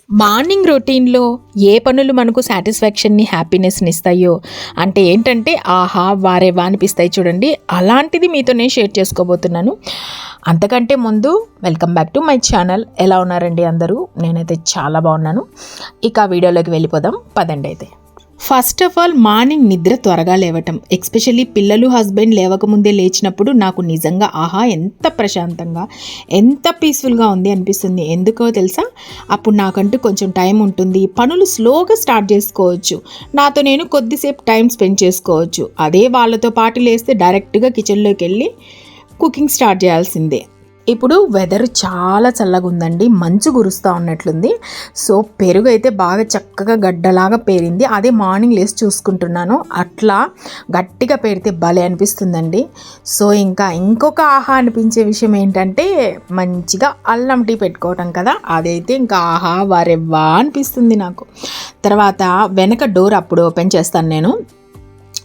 Morning రొటీన్లో ఏ పనులు మనకు సాటిస్ఫాక్షన్ని హ్యాపీనెస్ని ఇస్తాయో అంటే ఏంటంటే ఆహా వారేవా అనిపిస్తాయి చూడండి. అలాంటిది మీతో నేను షేర్ చేసుకోబోతున్నాను. అంతకంటే ముందు welcome back to my channel. ఎలా ఉన్నారండి అందరూ? నేనైతే చాలా బాగున్నాను. ఇక వీడియోలోకి వెళ్ళిపోదాం పదండి. అయితే ఫస్ట్ ఆఫ్ ఆల్ మార్నింగ్ నిద్ర త్వరగా లేవటం, ఎస్పెషల్లీ పిల్లలు హస్బెండ్ లేవకముందే లేచినప్పుడు నాకు నిజంగా ఆహా ఎంత ప్రశాంతంగా ఎంత పీస్ఫుల్గా ఉంది అనిపిస్తుంది. ఎందుకో తెలుసా? అప్పుడు నాకంటూ కొంచెం టైం ఉంటుంది, పనులు స్లోగా స్టార్ట్ చేసుకోవచ్చు, నాతో నేను కొద్దిసేపు టైం స్పెండ్ చేసుకోవచ్చు. అదే వాళ్ళతో పాటు లేస్తే డైరెక్ట్గా కిచెన్లోకి వెళ్ళి కుకింగ్ స్టార్ట్ చేయాల్సిందే. ఇప్పుడు వెదర్ చాలా చల్లగా ఉందండి, మంచు కురుస్తూ ఉన్నట్లుంది. సో పెరుగు అయితే బాగా చక్కగా గడ్డలాగా పేరింది. అదే మార్నింగ్ లేసి చూసుకుంటున్నాను. అట్లా గట్టిగా పేరితే భలే అనిపిస్తుందండి. సో ఇంకొక ఆహా అనిపించే విషయం ఏంటంటే మంచిగా అల్లం టీ పెట్టుకోవటం కదా, అదైతే ఇంకా ఆహా వారెవ్వా అనిపిస్తుంది నాకు. తర్వాత వెనక డోర్ అప్పుడు ఓపెన్ చేస్తాను నేను.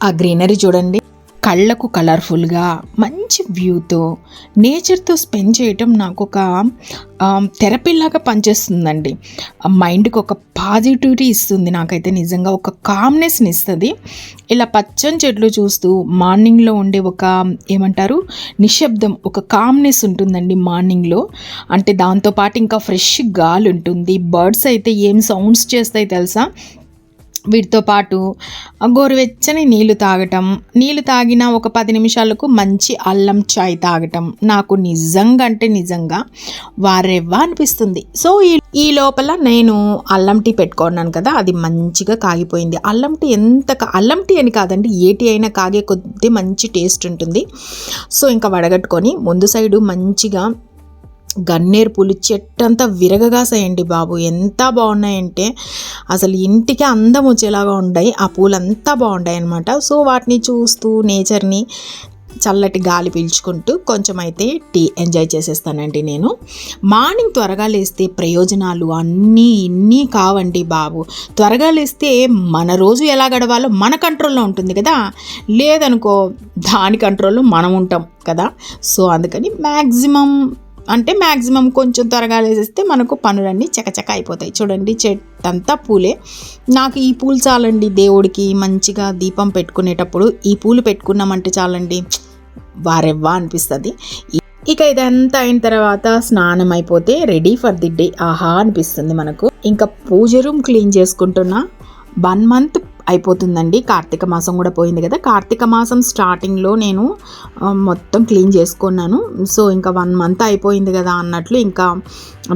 ఆ గ్రీనరీ చూడండి, కళ్ళకు కలర్ఫుల్గా మంచి వ్యూతో నేచర్తో స్పెండ్ చేయటం నాకు ఒక థెరపీలాగా పనిచేస్తుందండి. మైండ్కి ఒక పాజిటివిటీ ఇస్తుంది, నాకైతే నిజంగా ఒక కామ్నెస్ని ఇస్తుంది. ఇలా పచ్చని చెట్లు చూస్తూ మార్నింగ్లో ఉండే ఒక ఏమంటారు నిశ్శబ్దం, ఒక కామ్నెస్ ఉంటుందండి మార్నింగ్లో. అంటే దాంతోపాటు ఇంకా ఫ్రెష్ గాలి ఉంటుంది. బర్డ్స్ అయితే ఏం సౌండ్స్ చేస్తాయి తెలుసా? వీటితో పాటు గోరువెచ్చని నీళ్లు తాగటం, నీళ్లు తాగిన ఒక 10 నిమిషాలకు మంచి అల్లం చాయ్ తాగటం నాకు నిజంగా అంటే నిజంగా వారెవ్వా అనిపిస్తుంది. సో ఈ లోపల నేను అల్లం టీ పెట్టుకున్నాను కదా, అది మంచిగా కాగిపోయింది. అల్లం టీ అల్లం టీ అని కాదండి, ఏ టీ అయినా కాగే కొద్ది మంచి టేస్ట్ ఉంటుంది. సో ఇంకా వడగట్టుకొని ముందు సైడు మంచిగా గన్నేరు పూలు చెట్టంతా విరగగాసాయండి బాబు, ఎంత బాగున్నాయంటే అసలు ఇంటికి అందం వచ్చేలాగా ఉన్నాయి. ఆ పూలు అంతా బాగున్నాయి అన్నమాట. సో వాటిని చూస్తూ నేచర్ని చల్లటి గాలి పీల్చుకుంటూ కొంచెం అయితే టీ ఎంజాయ్ చేసేస్తానండి నేను. మార్నింగ్ త్వరగా లేస్తే ప్రయోజనాలు అన్నీ ఇన్ని కావండి బాబు. త్వరగా లేస్తే మన రోజు ఎలా గడవాలో మన కంట్రోల్లో ఉంటుంది కదా, లేదనుకో దాని కంట్రోల్లో మనం ఉంటాం కదా. సో అందుకని మ్యాక్సిమం కొంచెం త్వరగా లేసేస్తే మనకు పనులన్నీ చకచక అయిపోతాయి. చూడండి చెట్టంతా పూలే. నాకు ఈ పూలు చాలండి, దేవుడికి మంచిగా దీపం పెట్టుకునేటప్పుడు ఈ పూలు పెట్టుకున్నామంటే చాలండి, వారెవ్వా అనిపిస్తుంది. ఇక ఇదంతా అయిన తర్వాత స్నానం అయిపోతే రెడీ ఫర్ ది డే ఆహా అనిపిస్తుంది మనకు. ఇంకా పూజ రూమ్ క్లీన్ చేసుకుంటున్నా. 1 మంత్ అయిపోతుందండి, కార్తీక మాసం కూడా పోయింది కదా. కార్తీక మాసం స్టార్టింగ్లో నేను మొత్తం క్లీన్ చేసుకున్నాను. సో ఇంకా 1 మంత్ అయిపోయింది కదా అన్నట్లు ఇంకా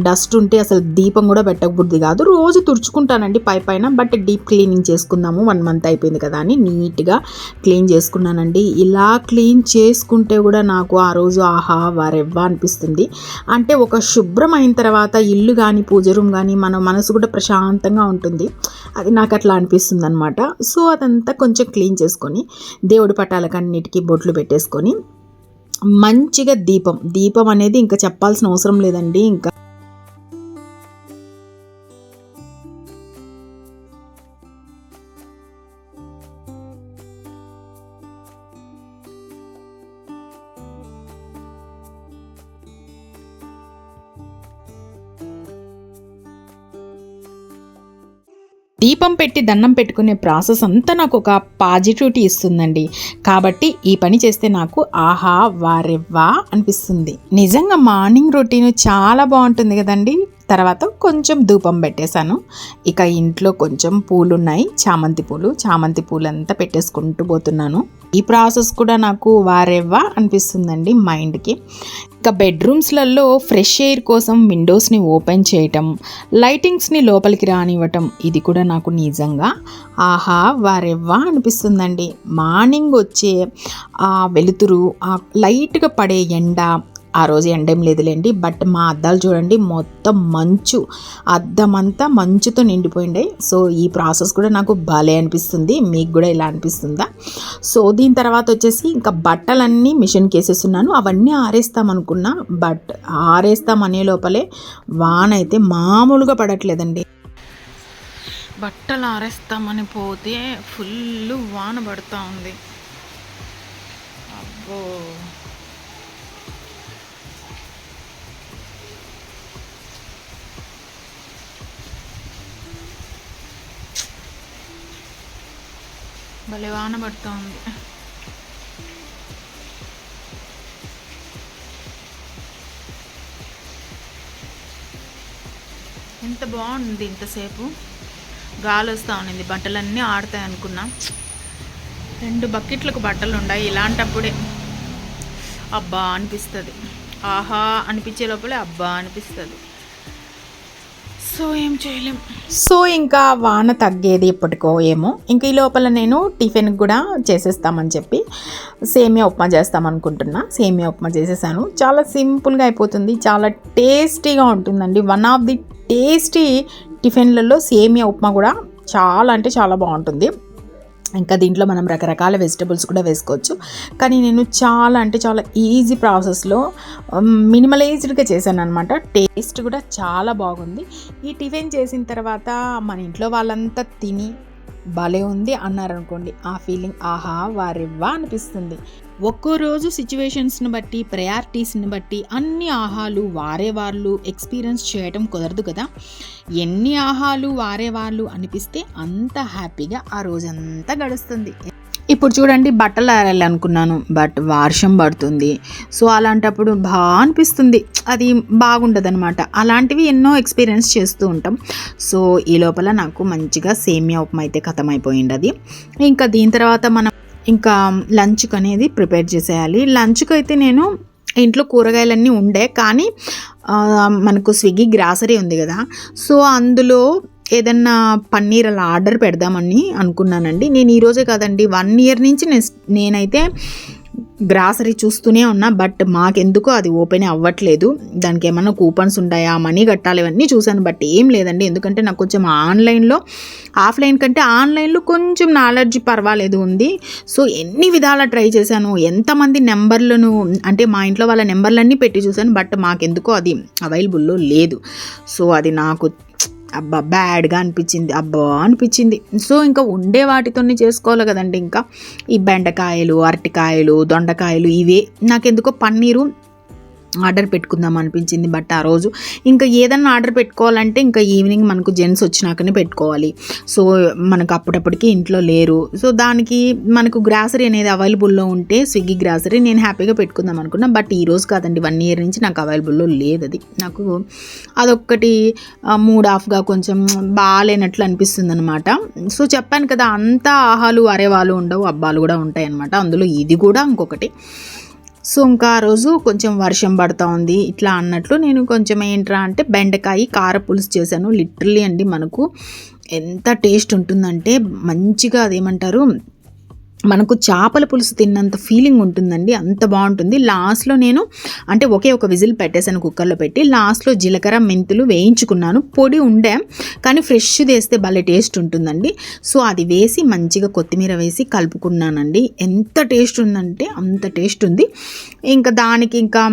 డస్ట్ ఉంటే అసలు దీపం కూడా పెట్టకబుద్ధి కాదు. రోజు తుడుచుకుంటానండి పైన, బట్ డీప్ క్లీనింగ్ చేసుకుందాము 1 మంత్ అయిపోయింది కదా అని నీట్గా క్లీన్ చేసుకున్నానండి. ఇలా క్లీన్ చేసుకుంటే కూడా నాకు ఆ రోజు ఆహా వారెవ్వా అనిపిస్తుంది. అంటే ఒక శుభ్రం అయిన తర్వాత ఇల్లు కానీ పూజ రూమ్ కానీ మన మనసు కూడా ప్రశాంతంగా ఉంటుంది. అది నాకు అట్లా అనిపిస్తుంది అనమాట. సో అదంతా కొంచెం క్లీన్ చేసుకొని దేవుడి పటాలకన్నిటికీ బొట్లు పెట్టేసుకొని మంచిగా దీపం అనేది ఇంకా చెప్పాల్సిన అవసరం లేదండి. ఇంకా దీపం పెట్టి దండం పెట్టుకునే ప్రాసెస్ అంతా నాకు ఒక పాజిటివిటీ ఇస్తుందండి. కాబట్టి ఈ పని చేస్తే నాకు ఆహా వారెవ్వా అనిపిస్తుంది. నిజంగా మార్నింగ్ రొటీన్ చాలా బాగుంటుంది కదండి. తర్వాత కొంచెం ధూపం పెట్టేశాను. ఇక ఇంట్లో కొంచెం పూలు ఉన్నాయి, చామంతి పూలు అంతా పెట్టేసుకుంటూ పోతున్నాను. ఈ ప్రాసెస్ కూడా నాకు వారెవ్వా అనిపిస్తుందండి మైండ్కి. ఇక బెడ్రూమ్స్లలో ఫ్రెష్ ఎయిర్ కోసం విండోస్ని ఓపెన్ చేయటం, లైటింగ్స్ని లోపలికి రానివ్వటం, ఇది కూడా నాకు నిజంగా ఆహా వారెవ్వా అనిపిస్తుందండి. మార్నింగ్ వచ్చే ఆ వెలుతురు, ఆ లైట్గా పడే ఎండ, ఆ రోజు ఎండేం లేదులేండి, బట్ మా అద్దాలు చూడండి మొత్తం అద్దమంతా మంచుతో నిండిపోయిండాయి. సో ఈ ప్రాసెస్ కూడా నాకు భలే అనిపిస్తుంది. మీకు కూడా ఇలా అనిపిస్తుందా? సో దీని తర్వాత వచ్చేసి ఇంకా బట్టలన్నీ మిషన్కి వేసేస్తున్నాను. అవన్నీ ఆరేస్తామనుకున్నా, బట్ ఆరేస్తామనే లోపలే వాన అయితే మామూలుగా పడట్లేదండి. బట్టలు ఆరేస్తామని పోతే ఫుల్ వాన పడుతూ ఉంది. అబ్బో, భలే వాన పడుతూ ఉంది. ఎంత బాగుంది, ఇంతసేపు గాలి వస్తూ ఉన్నింది, బట్టలన్నీ ఆడతాయి అనుకున్నా. 2 బకెట్లకు బట్టలు ఉన్నాయి. ఇలాంటప్పుడే అబ్బా అనిపిస్తుంది, ఆహా అనిపించే లోపలే అబ్బా అనిపిస్తుంది. సో ఏం చేయలేం. సో ఇంకా వాన తగ్గేది ఎప్పటికో ఏమో. ఇంక ఈ లోపల నేను టిఫిన్కి కూడా చేసేస్తామని చెప్పి సేమియా ఉప్మా చేస్తామనుకుంటున్నా. సేమియా ఉప్మా చేసేసాను. చాలా సింపుల్గా అయిపోతుంది, చాలా టేస్టీగా ఉంటుందండి. వన్ ఆఫ్ ది టేస్టీ టిఫిన్లలో సేమియా ఉప్మా కూడా చాలా అంటే చాలా బాగుంటుంది. ఇంకా దీంట్లో మనం రకరకాల వెజిటబుల్స్ కూడా వేసుకోవచ్చు. కానీ నేను చాలా అంటే చాలా ఈజీ ప్రాసెస్లో మినిమలైజ్డ్గా చేశాను అనమాట. టేస్ట్ కూడా చాలా బాగుంది. ఈ టిఫిన్ చేసిన తర్వాత మన ఇంట్లో వాళ్ళంతా తిని భలే ఉంది అన్నారనుకోండి, ఆ ఫీలింగ్ ఆహా వారివ్వా అనిపిస్తుంది. ఒక్కో రోజు సిచ్యువేషన్స్ని బట్టి, ప్రయారిటీస్ని బట్టి అన్ని ఆహాలు వారే వాళ్ళు ఎక్స్పీరియన్స్ చేయటం కుదరదు కదా. ఎన్ని ఆహాలు వారే వాళ్ళు అనిపిస్తే అంత హ్యాపీగా ఆ రోజంతా గడుస్తుంది. ఇప్పుడు చూడండి, బట్టలు ఆరాలనుకున్నాను బట్ వర్షం పడుతుంది. సో అలాంటప్పుడు బాగా అనిపిస్తుంది, అది బాగుండదు అనమాట. అలాంటివి ఎన్నో ఎక్స్పీరియన్స్ చేస్తూ ఉంటాం. సో ఈ లోపల నాకు మంచిగా సేమియా ఉప్మా అయితే ఖతమైపోయింది. అది ఇంకా దీని తర్వాత మనం ఇంకా లంచ్కి అనేది ప్రిపేర్ చేసేయాలి. లంచ్కి అయితే నేను ఇంట్లో కూరగాయలన్నీ ఉండే, కానీ మనకు స్విగ్గీ గ్రాసరీ ఉంది కదా, సో అందులో ఏదన్నా పన్నీర్ అలా ఆర్డర్ పెడదామని అనుకున్నానండి. నేను ఈరోజే కాదండి, 1 year నుంచి నేనైతే గ్రాసరీ చూస్తూనే ఉన్నా. బట్ మాకెందుకో అది ఓపెన్ అవ్వట్లేదు. దానికి ఏమన్నా కూపన్స్ ఉంటాయా, మనీ కట్టాలి, ఇవన్నీ చూశాను. బట్ ఏం లేదండి. ఎందుకంటే నాకు కొంచెం ఆన్లైన్లో, ఆఫ్లైన్ కంటే ఆన్లైన్లో కొంచెం నాలెడ్జ్ పర్వాలేదు ఉంది. సో ఎన్ని విధాల ట్రై చేశాను, ఎంతమంది నెంబర్లను అంటే మా ఇంట్లో వాళ్ళ నెంబర్లన్నీ పెట్టి చూశాను. బట్ మాకెందుకో అది అవైలబుల్లో లేదు. సో అది నాకు అబ్బా బ్యాడ్గా అనిపించింది, అబ్బా అనిపించింది. సో ఇంకా ఉండే వాటితోనే చేసుకోవాలి కదండి. ఇంకా ఈ బెండకాయలు, అరటికాయలు, దొండకాయలు ఇవే. నాకెందుకో పన్నీరు ఆర్డర్ పెట్టుకుందాం అనిపించింది. బట్ ఆ రోజు ఇంకా ఏదన్నా ఆర్డర్ పెట్టుకోవాలంటే ఇంకా ఈవినింగ్ మనకు జెంట్స్ వచ్చినాకనే పెట్టుకోవాలి. సో మనకు అప్పటికి ఇంట్లో లేరు. సో దానికి మనకు గ్రాసరీ అనేది అవైలబుల్లో ఉంటే స్విగ్గీ గ్రాసరీ నేను హ్యాపీగా పెట్టుకుందాం అనుకున్నా. బట్ ఈరోజు కాదండి, 1 year నుంచి నాకు అవైలబుల్లో లేదు. అది నాకు అదొక్కటి మూడ్ ఆఫ్గా కొంచెం బాగాలేనట్లు అనిపిస్తుంది అనమాట. సో చెప్పాను కదా, అంతా ఆహాలు అరేవాలు ఉండవు, అబ్బాలు కూడా ఉంటాయి అనమాట. అందులో ఇది కూడా ఇంకొకటి. సో ఇంకా ఆ రోజు కొంచెం వర్షం పడుతూ ఉంది ఇట్లా అన్నట్లు నేను కొంచెం ఏంట్రా అంటే బెండకాయ కార పులుసు చేశాను. లిటరల్లీ అండి, మనకు ఎంత టేస్ట్ ఉంటుందంటే మంచిగా అదేమంటారు, మనకు చేపల పులుసు తిన్నంత ఫీలింగ్ ఉంటుందండి, అంత బాగుంటుంది. లాస్ట్లో నేను అంటే ఒక విజిల్ పెట్టేశాను కుక్కర్లో పెట్టి. లాస్ట్లో జీలకర్ర మెంతులు వేయించుకున్నాను. పొడి ఉండే కానీ ఫ్రెష్ వేస్తే భలే టేస్ట్ ఉంటుందండి. సో అది వేసి మంచిగా కొత్తిమీర వేసి కలుపుకున్నానండి. ఎంత టేస్ట్ ఉందంటే అంత టేస్ట్ ఉంది. ఇంకా దానికి ఇంకా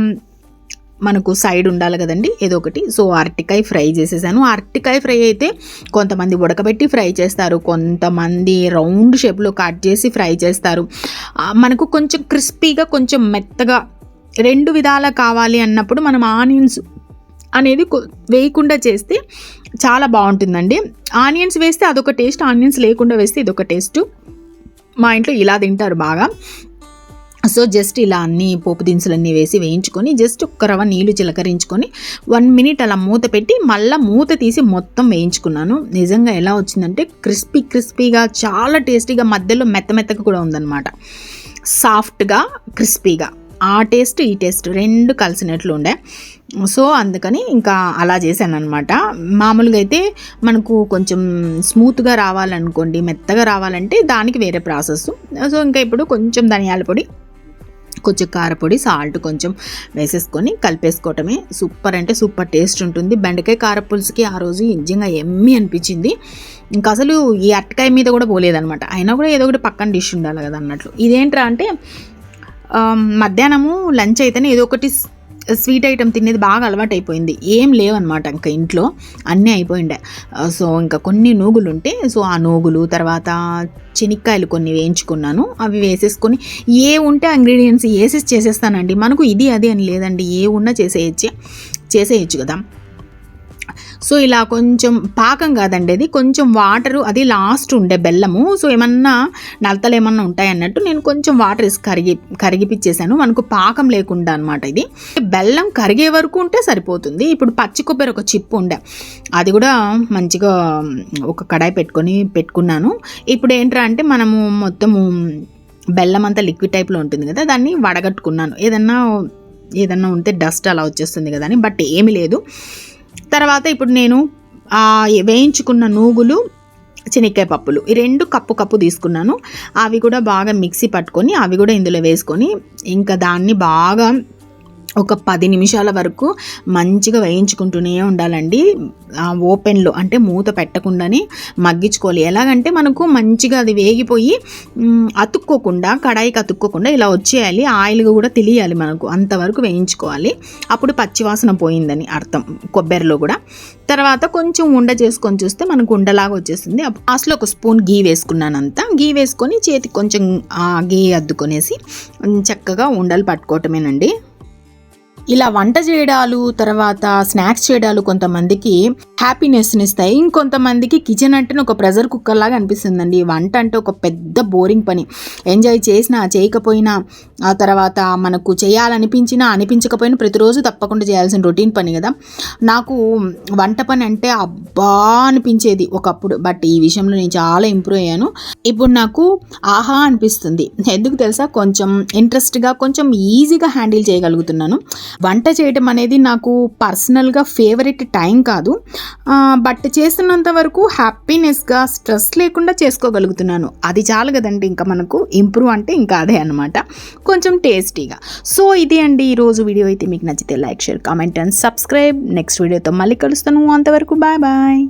మనకు సైడ్ ఉండాలి కదండి ఏదో ఒకటి. సో అరటికాయ ఫ్రై చేసేసాను. అరటికాయ ఫ్రై అయితే కొంతమంది ఉడకబెట్టి ఫ్రై చేస్తారు, కొంతమంది రౌండ్ షేప్లో కట్ చేసి ఫ్రై చేస్తారు. మనకు కొంచెం క్రిస్పీగా కొంచెం మెత్తగా 2 విధాలా కావాలి అన్నప్పుడు మనం ఆనియన్స్ అనేది వేయకుండా చేస్తే చాలా బాగుంటుందండి. ఆనియన్స్ వేస్తే అదొక టేస్ట్, ఆనియన్స్ లేకుండా వేస్తే ఇదొక టేస్ట్. మా ఇంట్లో ఇలా తింటారు బాగా. సో జస్ట్ ఇలా అన్ని పోపు దినుసులన్నీ వేసి వేయించుకొని జస్ట్ ఒక రవ్వ నీళ్ళు చిలకరించుకొని 1 minute అలా మూత పెట్టి మళ్ళీ మూత తీసి మొత్తం వేయించుకున్నాను. నిజంగా ఎలా వచ్చిందంటే క్రిస్పీగా చాలా టేస్టీగా, మధ్యలో మెత్తగా కూడా ఉందన్నమాట. సాఫ్ట్గా క్రిస్పీగా ఆ టేస్ట్ ఈ టేస్ట్ 2 కలిసినట్లు ఉండే. సో అందుకని ఇంకా అలా చేశాను అనమాట. మామూలుగా అయితే మనకు కొంచెం స్మూత్గా రావాలనుకోండి, మెత్తగా రావాలంటే దానికి వేరే ప్రాసెస్. సో ఇంకా ఇప్పుడు కొంచెం ధనియాల పొడి, కొంచెం కారపొడి, సాల్ట్ కొంచెం వేసేసుకొని కలిపేసుకోవటమే. సూపర్ అంటే సూపర్ టేస్ట్ ఉంటుంది. బెండకాయ కారపులుసుకి ఆ రోజు నిజంగా ఎమ్మి అనిపించింది. ఇంకా అసలు ఈ అరటికాయ మీద కూడా పోలేదనమాట. అయినా కూడా ఏదో ఒకటి పక్కన డిష్ ఉండాలి కదా అన్నట్లు. ఇదేంట్రా అంటే మధ్యాహ్నము లంచ్ అయితేనే ఏదో ఒకటి స్వీట్ ఐటెం తినేది బాగా అలవాటు అయిపోయింది. ఏం లేవన్నమాట ఇంకా ఇంట్లో, అన్నీ అయిపోయిండే. సో ఇంకా కొన్ని నూగులు ఉంటే సో ఆ నూగులు, తర్వాత చెనిక్కాయలు కొన్ని వేయించుకున్నాను. అవి వేసేసుకొని ఏ ఉంటే ఇంగ్రీడియంట్స్ వేసేసి చేసేస్తానండి. మనకు ఇది అది అని లేదండి, ఏ ఉన్నా చేసేయచ్చు కదా. సో ఇలా కొంచెం పాకం కాదండి, అది కొంచెం వాటరు, అది లాస్ట్ ఉండే బెల్లము. సో ఏమన్నా నలతలు ఏమన్నా ఉంటాయన్నట్టు నేను కొంచెం వాటర్ వేసి కరిగిపిచ్చేసాను, మనకు పాకం లేకుండా అనమాట. ఇది బెల్లం కరిగే వరకు ఉంటే సరిపోతుంది. ఇప్పుడు పచ్చి కొబ్బరి ఒక చిప్పు ఉండే, అది కూడా మంచిగా ఒక కడాయి పెట్టుకున్నాను. ఇప్పుడు ఏంట్రా అంటే మనము మొత్తము బెల్లం అంతా లిక్విడ్ టైప్లో ఉంటుంది కదా, దాన్ని వడగట్టుకున్నాను. ఏదన్నా ఉంటే డస్ట్ అలా వచ్చేస్తుంది కదా అని, బట్ ఏమీ లేదు. తర్వాత ఇప్పుడు నేను వేయించుకున్న నూగులు, శనక్కాయ పప్పులు ఈ 2 కప్పు తీసుకున్నాను. అవి కూడా బాగా మిక్సీ పట్టుకొని అవి కూడా ఇందులో వేసుకొని ఇంకా దాన్ని బాగా ఒక 10 నిమిషాల వరకు మంచిగా వేయించుకుంటూనే ఉండాలండి. ఓపెన్లో అంటే మూత పెట్టకుండానే మగ్గించుకోవాలి. ఎలాగంటే మనకు మంచిగా అది వేగిపోయి అతుక్కోకుండా, కడాయికి అతుక్కోకుండా ఇలా వచ్చేయాలి. ఆయిల్ కూడా తెలియాలి మనకు, అంతవరకు వేయించుకోవాలి. అప్పుడు పచ్చివాసన పోయిందని అర్థం కొబ్బరిలో కూడా. తర్వాత కొంచెం ఉండ చేసుకొని చూస్తే మనకు ఉండలాగా వచ్చేస్తుంది. లాస్ట్లో ఒక స్పూన్ గీ వేసుకున్నాను. అంతా గీ వేసుకొని చేతికి కొంచెం గీ అద్దుకొనేసి చక్కగా ఉండలు పట్టుకోవటమేనండి. ఇలా వంట చేయడాలు, తర్వాత స్నాక్స్ చేయడాలు కొంతమందికి హ్యాపీనెస్ని ఇస్తాయి. ఇంకొంతమందికి కిచెన్ అంటే ఒక ప్రెషర్ కుక్కర్ లాగా అనిపిస్తుందండి. వంట అంటే ఒక పెద్ద బోరింగ్ పని. ఎంజాయ్ చేసినా చేయకపోయినా, ఆ తర్వాత మనకు చేయాలనిపించినా అనిపించకపోయినా ప్రతిరోజు తప్పకుండా చేయాల్సిన రొటీన్ పని కదా. నాకు వంట పని అంటే అబ్బా అనిపించేది ఒకప్పుడు, బట్ ఈ విషయంలో నేను చాలా ఇంప్రూవ్ అయ్యాను. ఇప్పుడు నాకు ఆహా అనిపిస్తుంది. ఎందుకు తెలుసా, కొంచెం ఇంట్రెస్ట్గా, కొంచెం ఈజీగా హ్యాండిల్ చేయగలుగుతున్నాను. వంట చేయడం అనేది నాకు పర్సనల్గా ఫేవరెట్ టైం కాదు, బట్ చేస్తున్నంత వరకు హ్యాపీనెస్గా, స్ట్రెస్ లేకుండా చేసుకోగలుగుతున్నాను. అది చాలు కదండి, ఇంకా మనకు ఇంప్రూవ్ అంటే ఇంకా అదే అనమాట, కొంచెం టేస్టీగా. సో ఇది అండి ఈరోజు వీడియో. అయితే మీకు నచ్చితే like, share, comment and subscribe. Next వీడియోతో మళ్ళీ కలుస్తాను. అంతవరకు బాయ్ బాయ్.